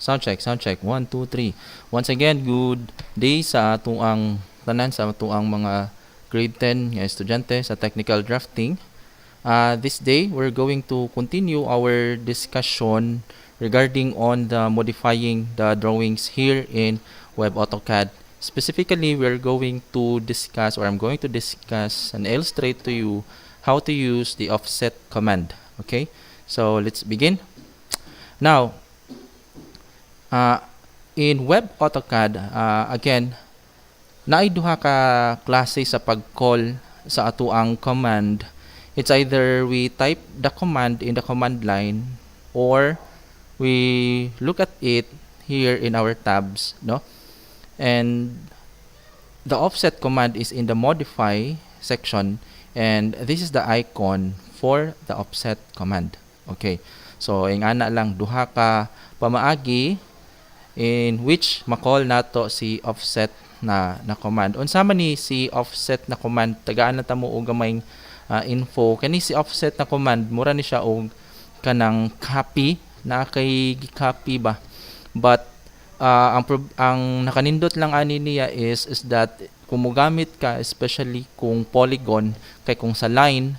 Sound check. 1, 2, 3. Once again, good day sa tuang tanan, sa tuang mga grade 10 nga estudyante sa technical drafting. This day, we're going to continue our discussion regarding on the modifying the drawings here in Web AutoCAD. Specifically, we're going to discuss, or I'm going to discuss and illustrate to you how to use the offset command. Okay, so let's begin. Now, in Web AutoCAD, again, naay duha ka klase sa pag-call sa atuang command. It's either we type the command in the command line or we look at it here in our tabs, no? And the offset command is in the modify section, and this is the icon for the offset command. Okay, so ingana lang duha ka pamaagi in which makall nato si offset na command. Unsa man ni si offset na command? Tagaan na ta mo og gamayng info. Kani si offset na command mura ni siya og kanang copy na kay gi-copy ba, but ang nakanindot lang ani niya is that kung mogamit ka, especially kung polygon, kay kung sa line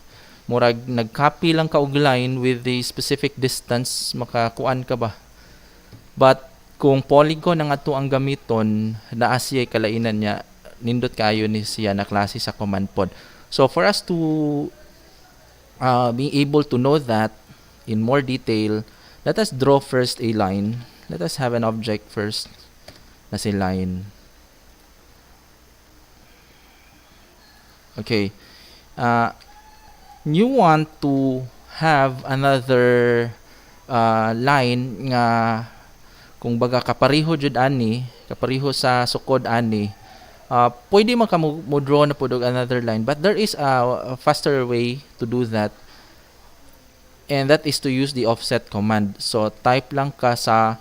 murag nag-copy lang ka og line with the specific distance, makakuan ka ba. But kung polygon ang ato ang gamiton, naa siya kalainan niya, nindot kayo ni siya na klase sa command pod. So for us to be able to know that in more detail, let us draw first a line. Let us have an object first na si line. Okay. You want to have another line nga kung baga kapariho jud ani, kapariho sa sukod ani. Pwede man ka mo draw na pud og another line, but there is a faster way to do that, and that is to use the offset command. So type lang ka sa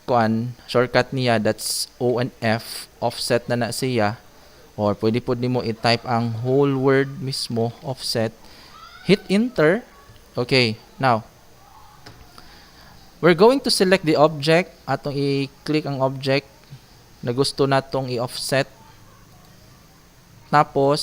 kuan shortcut niya, that's O and F, offset na siya, or pwede pud nimo i-type ang whole word mismo, offset, hit enter. Okay, now we're going to select the object, atong i-click ang object na gusto natong i-offset. Tapos,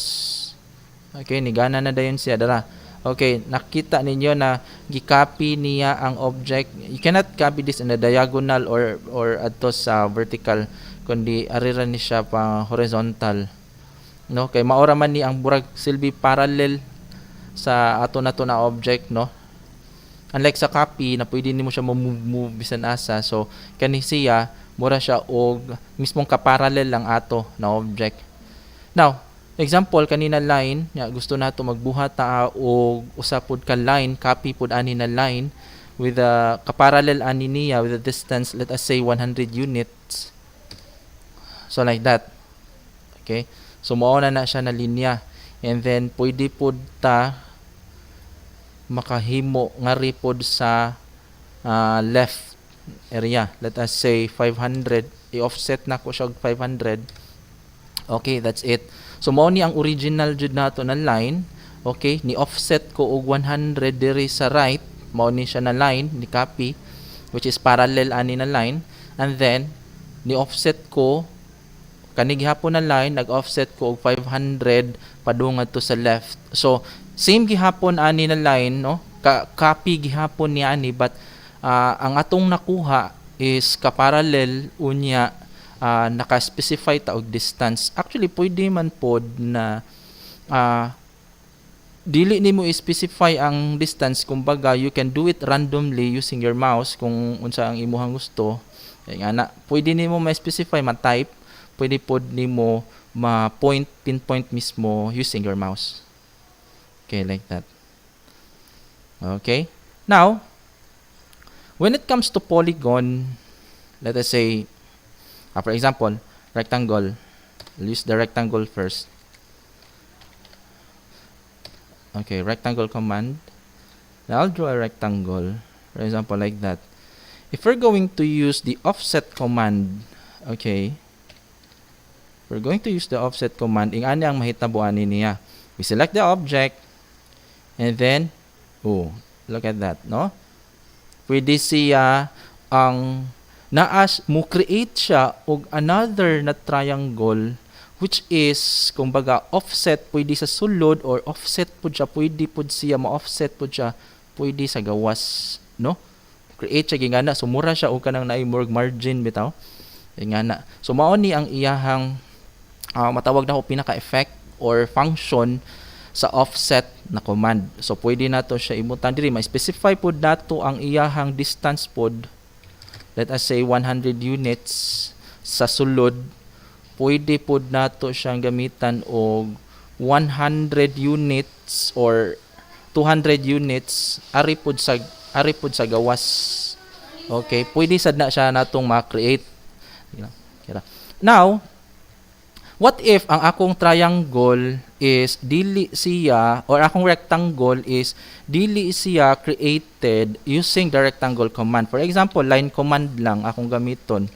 okay, nigana na dayon siya, dara. Okay, nakita ninyo na gi-copy niya ang object. You cannot copy this in the diagonal or adto sa vertical, kundi arira ni siya pa horizontal. No, kay maora man ni ang burag silbi parallel sa ato nato na object, no? Unlike sa copy na pwede nimo siya move bisan asa. So kani siya mura siya og mismong kaparallel lang ato na object. Now, example kanina line, ya gusto nato magbuhat ta og usa pud ka line, copy pud ani na line with a kaparallel ani niya with a distance, let us say 100 units. So like that. Okay? So mao na siya na linya. And then pwede pud ta makahimo nga ripod sa left area, let us say 500, i-offset na ko siya 500. Okay, that's it. So mao ni ang original jud nato na line. Okay, ni offset ko og 100 diri sa right, mao ni siya na line ni copy, which is parallel ani na line, and then ni offset ko kani gihapon na line, nag-offset ko og 500 padung adto sa left. So same gihapon ani na line, no? Copy gihapon ni ani, but ang atong nakuha is kaparallel unya, naka-specify ta og distance. Actually pwede man pod na dili nimo i-specify ang distance, kumbaga you can do it randomly using your mouse kung unsa ang imong gusto. Kaya nga na pwede nimo ma-specify, ma-type, pwede pod nimo pinpoint mismo using your mouse. Okay, like that. Okay. Now, when it comes to polygon, let us say, for example, rectangle. We'll use the rectangle first. Okay, rectangle command. Now I'll draw a rectangle, for example, like that. If we're going to use the offset command, okay, we're going to use the offset command. Ingani ang mahitabuan niya. We select the object, and then, oh, look at that, no? Pwede siya ang naas mo create siya og another na triangle which is kumbaga offset pwede sa sulod or offset pud siya pwede pud siya ma-offset pud siya pwede sa gawas, no? Create siya gingana so mura siya og kanang naay more margin bitaw gingana. So mao ni ang iyahang matawag na ko pinaka-effect or function sa offset na command. So pwede nato siya imutan diri ma-specify pud nato ang iyahang distance pod. Let us say 100 units sa sulod. Pwede pod nato siyang gamitan og 100 units or 200 units ari pod sa gawas. Okay, pwede sad na siya natong ma-create. Now, what if ang akong triangle is dili siya or akong rectangle is dili siya created using the rectangle command. For example, line command lang akong gamiton.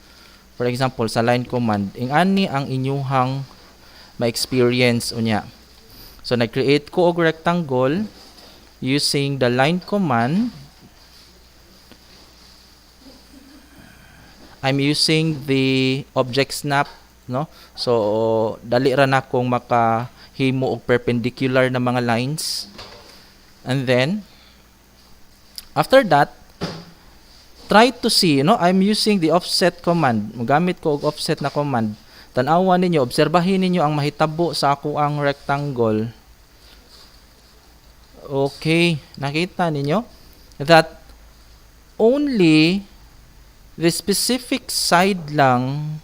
For example, sa line command, ingani ang inyuhang ma-experience unya. So nag-create ko og rectangle using the line command. I'm using the object snap, no? So dali ra na kong makahimo og perpendicular na mga lines. And then after that, try to see, no? I'm using the offset command. Magamit ko og offset na command. Tan-awa ninyo, obserbahin ninyo ang mahitabo sa ako ang rectangle. Okay, nakita ninyo that only the specific side lang,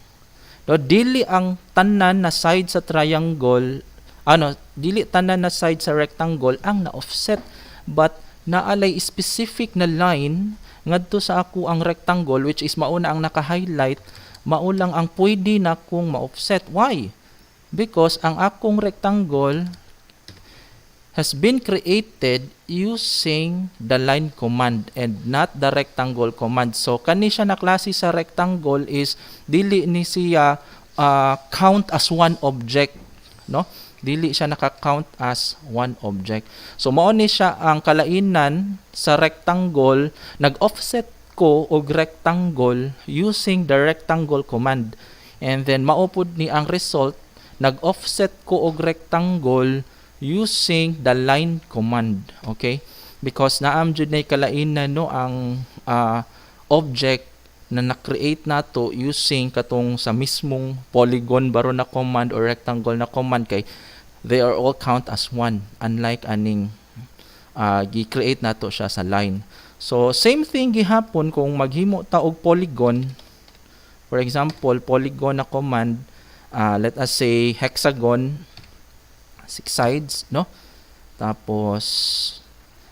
no, dili ang tanan na side sa triangle, dili tanan na side sa rectangle ang na-offset, but naalay specific na line ngadto sa ako ang rectangle which is mauna ang naka-highlight, maulang ang pwede na kong ma-offset. Why? Because ang akong rectangle has been created using the line command and not the rectangle command. So kani siya na klase sa rectangle is dili ni siya count as one object, no? Dili siya naka-count as one object. So mao ni siya ang kalainan sa rectangle, nag-offset ko og rectangle using the rectangle command. And then maupod ni ang result, nag-offset ko og rectangle using the line command. Okay? Because naam jud nay kalainan, no, ang object na na-create nato using katong sa mismong polygon baron na command or rectangle na command, kay they are all count as one, unlike aning gi-create nato siya sa line. So same thing gihapon kung maghimo ta og polygon. For example, polygon na command, let us say hexagon, 6 sides, no? Tapos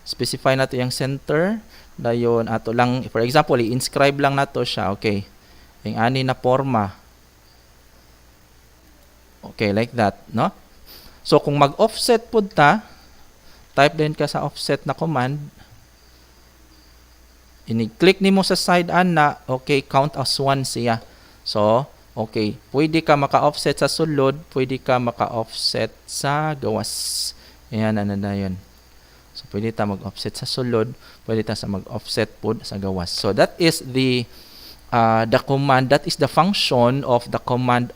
specify nato yung center, dayon ato lang, for example, i-inscribe lang nato siya. Okay, yung ani na forma. Okay, like that, no? So kung mag-offset pud ta, type din ka sa offset na command, ini-click nimo sa side ana, okay, count as 1 siya. So okay, pwede ka maka-offset sa sulod, pwede ka maka-offset sa gawas. Ayan, ano na yun. So pwede ta mag-offset sa sulod, pwede ta sa mag-offset po sa gawas. So that is the command, that is the function of the command